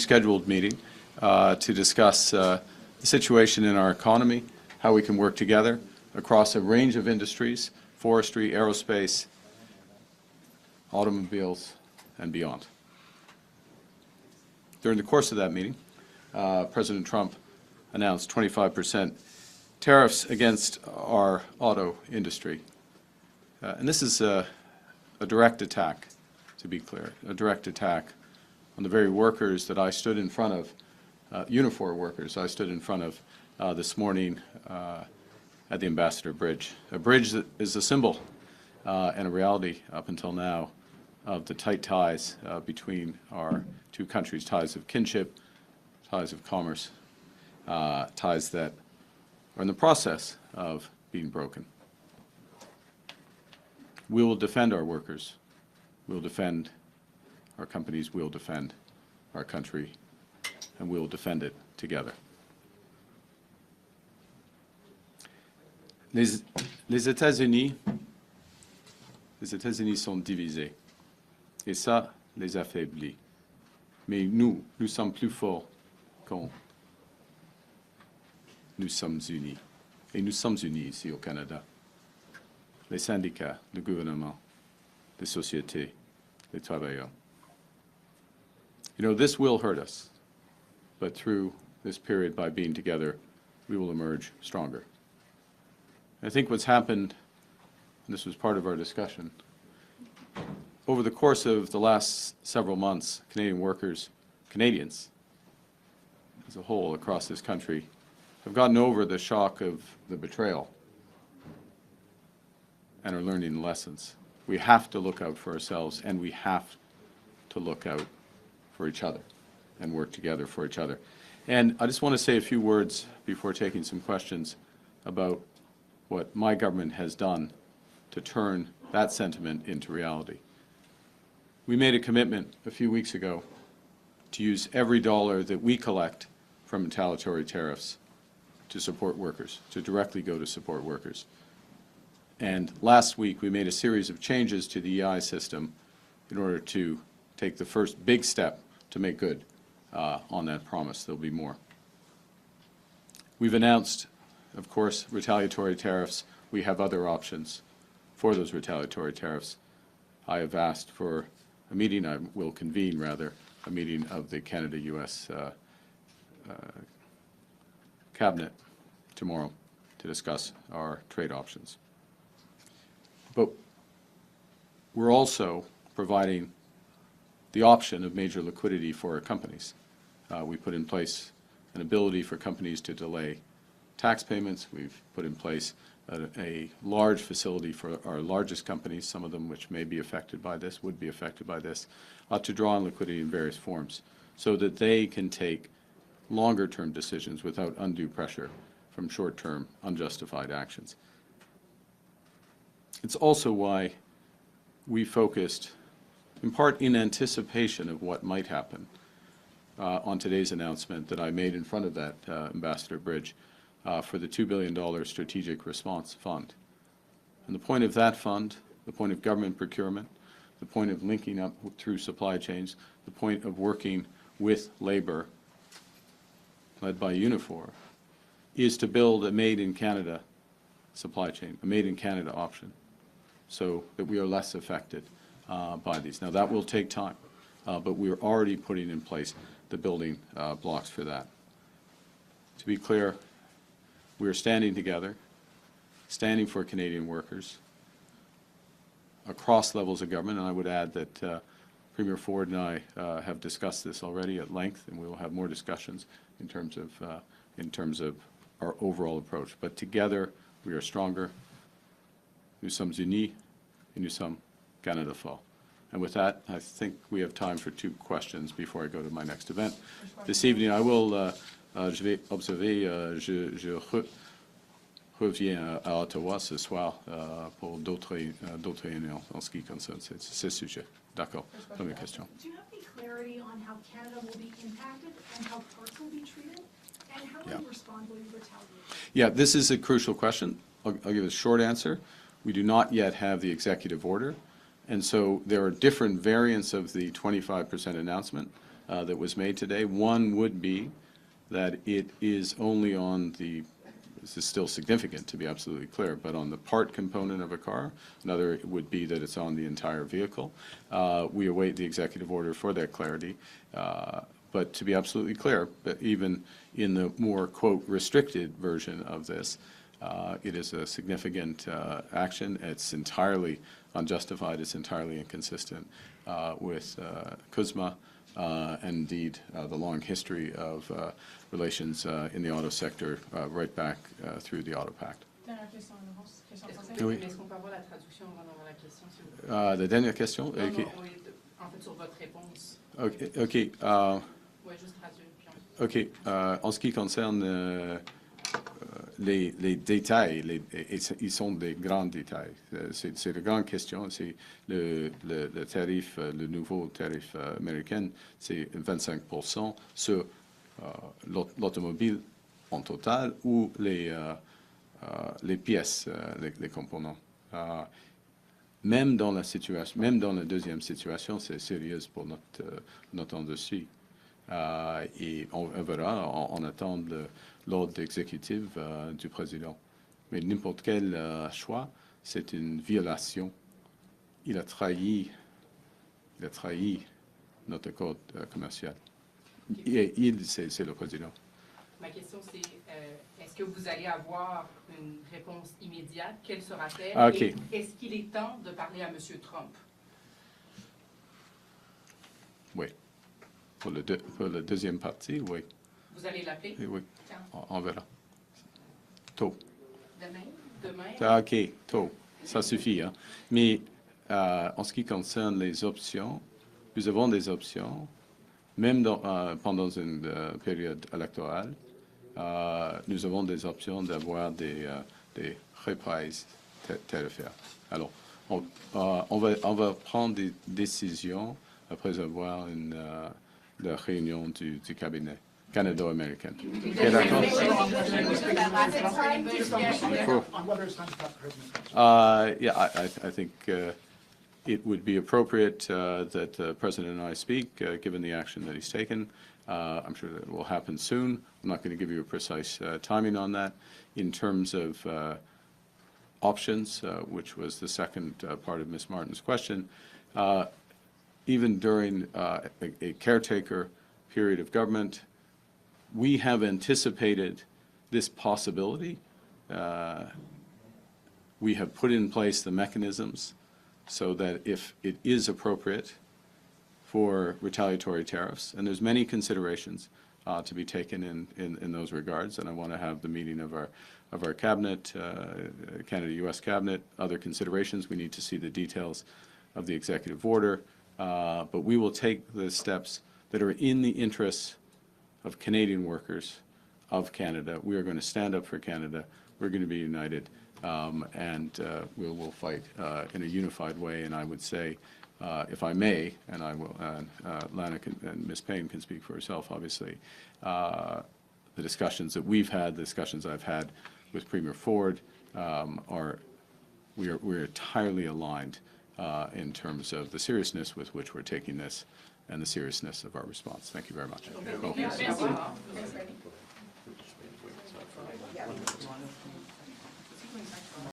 rescheduled meeting to discuss the situation in our economy, how we can work together across a range of industries, forestry, aerospace, automobiles, and beyond. During the course of that meeting, President Trump announced 25% tariffs against our auto industry. And this is a direct attack, to be clear, a direct attack on the very workers that I stood in front of, uniform workers I stood in front of this morning at the Ambassador Bridge. A bridge that is a symbol and a reality up until now of the tight ties between our two countries, ties of kinship, ties of commerce, ties that are in the process of being broken. We will defend our workers. We will defend our companies. We will defend our country. And we will defend it together. Les États-Unis sont divisés. Et ça les affaiblit. Mais nous sommes plus forts quand nous sommes unis. Et nous sommes unis ici au Canada. Les syndicats, le gouvernement, les sociétés, les travailleurs. You know, this will hurt us, but through this period, by being together, we will emerge stronger. I think what's happened, and this was part of our discussion, over the course of the last several months, Canadian workers, Canadians as a whole across this country, have gotten over the shock of the betrayal and are learning lessons. We have to look out for ourselves, and we have to look out for each other and work together for each other. And I just want to say a few words before taking some questions about what my government has done to turn that sentiment into reality. We made a commitment a few weeks ago to use every dollar that we collect from retaliatory tariffs to support workers, to directly go to support workers. And last week we made a series of changes to the EI system in order to take the first big step to make good on that promise. There'll be more. We've announced, of course, retaliatory tariffs. We have other options for those retaliatory tariffs. I have asked for a meeting, I will convene rather, a meeting of the Canada-US Cabinet tomorrow to discuss our trade options. But we're also providing the option of major liquidity for our companies. We put in place an ability for companies to delay tax payments. We've put in place a large facility for our largest companies, some of them which may be affected by this, would be affected by this, to draw on liquidity in various forms so that they can take longer-term decisions without undue pressure from short-term unjustified actions. It's also why we focused, in part in anticipation of what might happen, on today's announcement that I made in front of that Ambassador Bridge for the $2 billion Strategic Response Fund. And the point of that fund, the point of government procurement, the point of linking up through supply chains, the point of working with labor, led by Unifor, is to build a made-in-Canada supply chain, a made-in-Canada option, so that we are less affected by these. Now, that will take time, but we are already putting in place the building blocks for that. To be clear, we are standing together, standing for Canadian workers across levels of government, and I would add that Premier Ford and I have discussed this already at length, and we will have more discussions in terms of our overall approach. But together, we are stronger. Nous sommes unis, et nous sommes Canada fort. And with that, I think we have time for 2 questions before I go to my next event. This evening, I will, je vais observer, je reviens à Ottawa ce soir pour d'autres réunions en ce qui concerne ce sujet. D'accord. Première question. Do you have any clarity on how Canada will be impacted and how parts will be treated? And how will you respond? Will you retaliate? Yeah, this is a crucial question. I'll give a short answer. We do not yet have the executive order, and so there are different variants of the 25% announcement that was made today. One would be that it is only on this is still significant to be absolutely clear, but on the part component of a car. Another would be that it's on the entire vehicle. We await the executive order for that clarity. But to be absolutely clear, that even in the more, quote, restricted version of this, it is a significant action. It's entirely unjustified. It's entirely inconsistent with CUSMA and indeed the long history of relations in the auto sector right back through the Auto Pact. Dernière question en avance, question en français. Oui. Est-ce qu'on peut avoir la traduction avant d'avoir la question, s'il vous plaît? La dernière question? Non, OK. non, oui, en fait, sur votre réponse. OK. Oui, juste traduire. Puis OK. En ce qui concerne les détails, ils sont des grands détails. C'est de grandes questions. C'est le tarif, le nouveau tarif américain, c'est 25% sur l'automobile en total ou les pièces, les components. Même dans la situation, même dans la deuxième situation, c'est sérieux pour notre industrie. Et on verra, on attend l'ordre exécutif du président. Mais n'importe quel choix, c'est une violation. Il a trahi notre code commercial. Et c'est le président. ma question, c'est est-ce que vous allez avoir une réponse immédiate? Quelle sera-t-elle? OK. Et est-ce qu'il est temps de parler à M. Trump? Oui. Pour la deuxième partie, oui. Vous allez l'appeler? Oui. Quand? On verra. Tôt. Demain? Demain? OK, tôt. Ça suffit. Hein. Mais en ce qui concerne les options, nous avons des options, même pendant une période électorale, nous avons des options d'avoir des reprises tarifaires. Alors, on va prendre des décisions après avoir la réunion du cabinet canado-américain. OK, d'accord? Yeah, I think it would be appropriate that the President and I speak, given the action that he's taken. I'm sure that it will happen soon. I'm not going to give you a precise timing on that. In terms of options, which was the second part of Ms. Martin's question, even during a caretaker period of government, we have anticipated this possibility. We have put in place the mechanisms so that if it is appropriate for retaliatory tariffs, and there's many considerations to be taken in those regards, and I want to have the meeting of our cabinet, Canada-U.S. cabinet, other considerations. We need to see the details of the executive order, but we will take the steps that are in the interests of Canadian workers, of Canada. We are going to stand up for Canada. We're going to be united, and we will fight in a unified way. And I would say, if I may, and I will, Lana and Ms. Payne can speak for herself, obviously, the discussions that we've had, the discussions I've had with Premier Ford, we're entirely aligned in terms of the seriousness with which we're taking this and the seriousness of our response. Thank you very much. Merci.